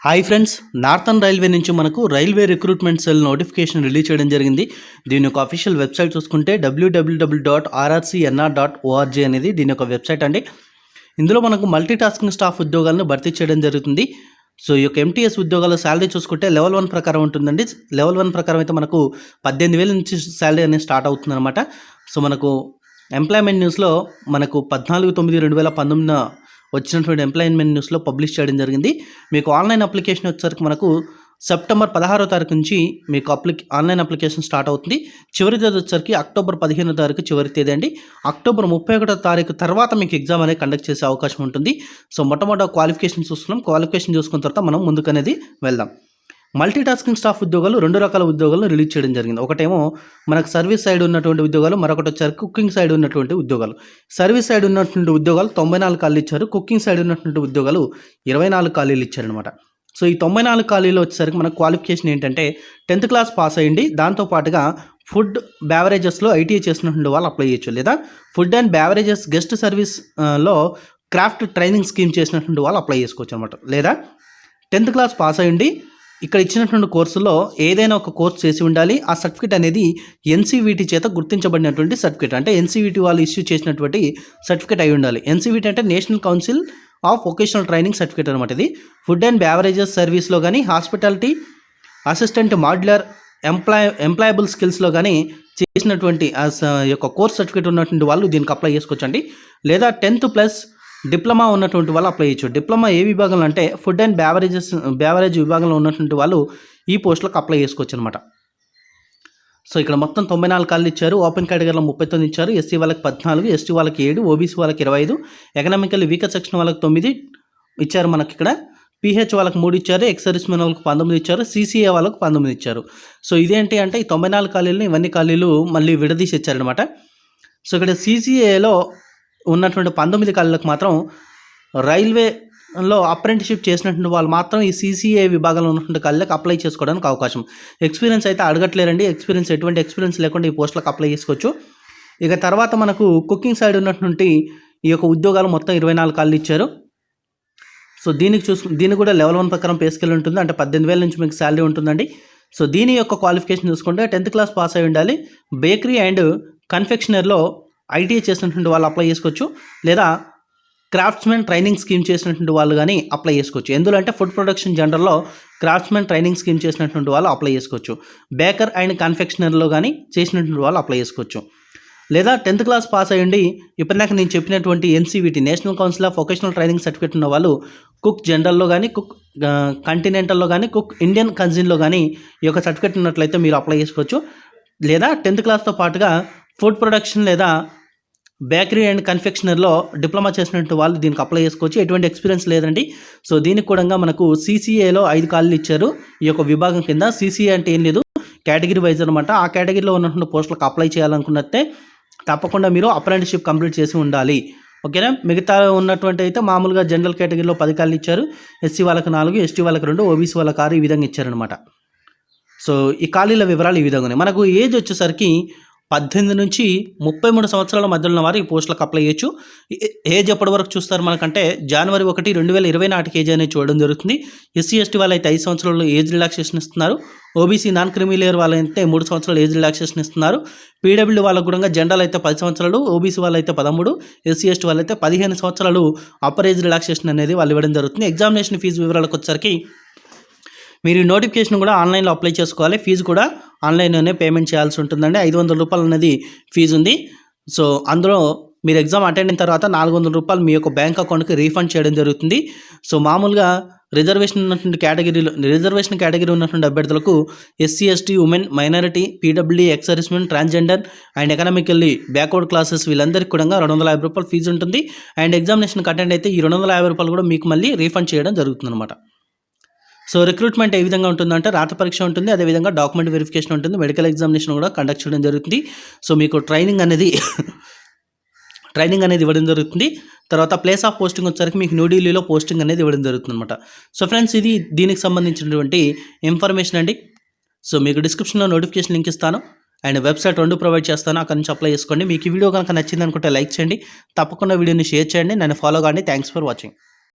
Hi friends, northern railway నుంచి మనకు railway recruitment cell notification release చేయడం జరిగింది. దీని యొక్క అఫీషియల్ వెబ్సైట్ చూసుకుంటే www.rrcmts.org అనేది దీని యొక్క వెబ్సైట్ అండి. ఇందులో మనకు మల్టీ టాస్కింగ్ స్టాఫ్ ఉద్యోగాలను భర్తీ చేయడం జరుగుతుంది. సో ఈ యొక్క ఎంటీఎస్ ఉద్యోగాల శాలరీ చూసుకుంటే లెవెల్ 1 ప్రకారం ఉంటుందండి. లెవెల్ 1 ప్రకారం అయితే మనకు 18,000 నుంచి శాలరీ అనేది స్టార్ట్ అవుతుందన్నమాట. సో మనకు ఎంప్లాయ్మెంట్ న్యూస్లో మనకు 14/9/2019 వచ్చినటువంటి ఎంప్లాయ్మెంట్ న్యూస్లో పబ్లిష్ చేయడం జరిగింది. మీకు ఆన్లైన్ అప్లికేషన్ వచ్చేసరికి మనకు సెప్టెంబర్ 16వ తారీఖు నుంచి మీకు ఆన్లైన్ అప్లికేషన్ స్టార్ట్ అవుతుంది. చివరి తేదీ వచ్చేసరికి అక్టోబర్ 15వ తారీఖు చివరి తేదీ అండి. అక్టోబర్ 31వ తారీఖు తర్వాత మీకు ఎగ్జామ్ అనేది కండక్ట్ చేసే అవకాశం ఉంటుంది. సో మొట్టమొదటి క్వాలిఫికేషన్ చూసుకున్నాం. క్వాలిఫికేషన్ చూసుకున్న తర్వాత మనం ముందుకు అనేది వెళ్దాం. మల్టీ టాస్కింగ్ స్టాఫ్ ఉద్యోగాలు 2 రకాల ఉద్యోగాలను రిలీజ్ చేయడం జరిగింది. ఒకటేమో మనకు సర్వీస్ సైడ్ ఉన్నటువంటి ఉద్యోగాలు, మరొకటి వచ్చేసరికి కుకింగ్ సైడ్ ఉన్నటువంటి ఉద్యోగాలు. సర్వీస్ సైడ్ ఉన్నటువంటి ఉద్యోగాలు 94 ఖాళీలు ఇచ్చారు. కుకింగ్ సైడ్ ఉన్నటువంటి ఉద్యోగాలు 24 ఖాళీలు ఇచ్చారనమాట. సో ఈ 94 ఖాళీలు వచ్చేసరికి మనకు క్వాలిఫికేషన్ ఏంటంటే 10th క్లాస్ పాస్ అయ్యండి. దాంతోపాటుగా ఫుడ్ బ్యావరేజెస్లో ఐటీఐ చేసినటువంటి వాళ్ళు అప్లై చేయొచ్చు, లేదా ఫుడ్ అండ్ బ్యావరేజెస్ గెస్ట్ సర్వీస్లో క్రాఫ్ట్ ట్రైనింగ్ స్కీమ్ చేసినటువంటి వాళ్ళు అప్లై చేసుకోవచ్చు అనమాట. లేదా 10th క్లాస్ పాస్ అయ్యండి, ఇక్కడ ఇచ్చినటువంటి కోర్సులో ఏదైనా ఒక కోర్స్ చేసి ఉండాలి. ఆ సర్టిఫికేట్ అనేది ఎన్సీవీటీ చేత గుర్తించబడినటువంటి సర్టిఫికేట్, అంటే ఎన్సీవీటీ వాళ్ళు ఇష్యూ చేసినటువంటి సర్టిఫికేట్ అయి ఉండాలి. ఎన్సీవీటీ అంటే national council of vocational training certificate అనమాట. ఇది ఫుడ్ అండ్ బ్యావరేజెస్ సర్వీస్లో కానీ, హాస్పిటాలిటీ అసిస్టెంట్ మాడ్యులర్ ఎంప్లాయబుల్ స్కిల్స్లో కానీ చేసినటువంటి యొక్క కోర్స్ సర్టిఫికేట్ ఉన్నటువంటి వాళ్ళు దీనికి అప్లై చేసుకోవచ్చండి. లేదా 10th+ డిప్లొమా ఉన్నటువంటి వాళ్ళు అప్లై చేయొచ్చు. డిప్లొమా ఏ విభాగంలో అంటే ఫుడ్ అండ్ బ్యావరేజ్ విభాగంలో ఉన్నటువంటి వాళ్ళు ఈ పోస్టులకు అప్లై చేసుకోవచ్చు అనమాట. సో ఇక్కడ మొత్తం 94 ఖాళీలు ఇచ్చారు. ఓపెన్ కేటగిరీలో 39 ఇచ్చారు. ఎస్సీ వాళ్ళకి 14, ఎస్టీ వాళ్ళకి 7, ఓబీసీ వాళ్ళకి 25, ఎకనామికల్లీ వీకర్ సెక్షన్ వాళ్ళకి 9 ఇచ్చారు. మనకి ఇక్కడ పీహెచ్ వాళ్ళకి 3 ఇచ్చారు. ఎక్స్ సర్వీస్ మెన్ వాళ్ళకి 19 ఇచ్చారు. సీసీఏ వాళ్ళకి 19 ఇచ్చారు. సో ఇదేంటి అంటే ఈ 94 ఖాళీలను ఇవన్నీ ఖాళీలు మళ్ళీ విడదీసి ఇచ్చారనమాట. సో ఇక్కడ సీసీఏలో ఉన్నటువంటి 19 ఖాళీలకు మాత్రం రైల్వేలో అప్రెంటిషిప్ చేసినటువంటి వాళ్ళు మాత్రం ఈ సీసీఏ విభాగంలో ఉన్నటువంటి ఖాళీలకు అప్లై చేసుకోవడానికి అవకాశం. ఎక్స్పీరియన్స్ అయితే అడగట్లేరండి. ఎటువంటి ఎక్స్పీరియన్స్ లేకుండా ఈ పోస్టులకు అప్లై చేసుకోవచ్చు. ఇక తర్వాత మనకు కుకింగ్ సైడ్ ఉన్నటువంటి ఈ యొక్క ఉద్యోగాలు మొత్తం 24 ఖాళీలు ఇచ్చారు. సో దీనికి కూడా లెవెల్ 1 ప్రకారం పే స్కేల్ ఉంటుంది, అంటే 18,000 నుంచి మీకు శాలరీ ఉంటుందండి. సో దీని యొక్క క్వాలిఫికేషన్ చూసుకుంటే 10th క్లాస్ పాస్ అయి ఉండాలి. బేకరీ అండ్ కన్ఫెక్షనరీలో ఐటీఐ చేసినటువంటి వాళ్ళు అప్లై చేసుకోవచ్చు, లేదా క్రాఫ్ట్స్మెన్ ట్రైనింగ్ స్కీమ్ చేసినటువంటి వాళ్ళు కానీ అప్లై చేసుకోవచ్చు. ఎందులో అంటే ఫుడ్ ప్రొడక్షన్ జనరల్లో క్రాఫ్ట్స్మెన్ ట్రైనింగ్ స్కీమ్ చేసినటువంటి వాళ్ళు అప్లై చేసుకోవచ్చు. బేకర్ అండ్ కన్ఫెక్షనరీలో కానీ చేసినటువంటి వాళ్ళు అప్లై చేసుకోవచ్చు. లేదా 10th క్లాస్ పాస్ అయ్యండి, ఇప్పటిదాకా నేను చెప్పినటువంటి NCVT national council of vocational training certificate ఉన్న వాళ్ళు కుక్ జనరల్లో కానీ, కుక్ కాంటినెంటల్లో కానీ, కుక్ ఇండియన్ కజిన్లో కానీ ఈ యొక్క సర్టిఫికేట్ ఉన్నట్లయితే మీరు అప్లై చేసుకోవచ్చు. లేదా 10th క్లాస్తో పాటుగా ఫుడ్ ప్రొడక్షన్ లేదా బేకరీ అండ్ కన్ఫెక్షనరీలో డిప్లొమా చేసినట్టు వాళ్ళు దీనికి అప్లై చేసుకోవచ్చు. ఎటువంటి ఎక్స్పీరియన్స్ లేదండి. సో దీనికి కూడా మనకు సీసీఏలో 5 ఖాళీలు ఇచ్చారు. ఈ యొక్క విభాగం కింద సీసీఏ అంటే ఏం లేదు, కేటగిరీ వైజ్ అనమాట. ఆ కేటగిరీలో ఉన్నటువంటి పోస్టులకు అప్లై చేయాలనుకున్నట్టే తప్పకుండా మీరు అప్రెంటిస్షిప్ కంప్లీట్ చేసి ఉండాలి. ఓకేనా. మిగతా ఉన్నటువంటి అయితే మామూలుగా జనరల్ కేటగిరీలో 10 ఖాళీలు ఇచ్చారు. ఎస్సీ వాళ్ళకి 4, ఎస్టీ వాళ్ళకి 2, ఓబీసీ వాళ్ళకి 6 ఈ విధంగా ఇచ్చారనమాట. సో ఈ ఖాళీల వివరాలు ఈ విధంగా ఉన్నాయి. మనకు ఏజ్ వచ్చేసరికి 18 నుంచి 33 సంవత్సరాల మధ్యలో ఉన్న వారు ఈ పోస్టులకు అప్లై చేయొచ్చు. ఏజ్ ఎప్పటి వరకు చూస్తారు మనకంటే జనవరి 1, 2020 నాటికి ఏజ్ అనేది చూడడం జరుగుతుంది. ఎస్సీ ఎస్టీ వాళ్ళైతే 5 సంవత్సరాలు ఏజ్ రిలాక్సేషన్ ఇస్తున్నారు. ఓబీసీ నాన్ క్రిమీ లేయర్ వాళ్ళైతే 3 సంవత్సరాలు ఏజ్ రిలాక్సేషన్ ఇస్తున్నారు. పీడబ్ల్యూ వాళ్ళకు కూడా జనరల్ అయితే 10 సంవత్సరాలు, ఓబీసీ వాళ్ళైతే 13, ఎస్సీ ఎస్టీ వాళ్ళైతే 15 సంవత్సరాలు అప్పర్ ఏజ్ రిలాక్సేషన్ అనేది వాళ్ళు ఇవ్వడం జరుగుతుంది. ఎగ్జామినేషన్ ఫీజు వివరాలకు వచ్చేసరికి మీరు ఈ నోటిఫికేషన్ కూడా ఆన్లైన్లో అప్లై చేసుకోవాలి. ఫీజు కూడా ఆన్లైన్లోనే పేమెంట్ చేయాల్సి ఉంటుందండి. 500 రూపాయలు అనేది ఫీజు ఉంది. సో అందులో మీరు ఎగ్జామ్ అటెండ్ అయిన తర్వాత 400 రూపాయలు మీ యొక్క బ్యాంక్ అకౌంట్కి రీఫండ్ చేయడం జరుగుతుంది. సో మామూలుగా రిజర్వేషన్ కేటగిరీ ఉన్నటువంటి అభ్యర్థులకు SC ST, women, minority, PWD, ex servicemen, transgender and economically backward classes వీళ్ళందరికీ కూడా 250 రూపాయలు ఫీజు ఉంటుంది. అండ్ ఎగ్జామినేషన్కి అటెండ్ అయితే ఈ 250 రూపాయలు కూడా మీకు మళ్ళీ రీఫండ్ చేయడం జరుగుతుంది అనమాట. సో రిక్రూట్మెంట్ ఏ విధంగా ఉంటుందంటే రాత పరీక్ష ఉంటుంది, అదేవిధంగా డాక్యుమెంట్ వెరిఫికేషన్ ఉంటుంది, మెడికల్ ఎగ్జామినేషన్ కూడా కండక్ట్ చేయడం జరుగుతుంది. సో మీకు ట్రైనింగ్ అనేది ఇవ్వడం జరుగుతుంది. తర్వాత ప్లేస్ ఆఫ్ పోస్టింగ్ వచ్చేసరికి మీకు న్యూఢిల్లీలో పోస్టింగ్ అనేది ఇవ్వడం జరుగుతుంది అనమాట. సో ఫ్రెండ్స్, ఇది దీనికి సంబంధించినటువంటి ఇన్ఫర్మేషన్ అండి. సో మీకు డిస్క్రిప్షన్లో నోటిఫికేషన్ లింక్ ఇస్తాను అండ్ వెబ్సైట్ 2 ప్రొవైడ్ చేస్తాను, అక్కడ నుంచి అప్లై చేసుకోండి. మీకు ఈ వీడియో కనుక నచ్చింది అనుకుంటే లైక్ చేయండి, తప్పకుండా వీడియోని షేర్ చేయండి, నన్ను ఫాలో కాండి. Thanks for watching.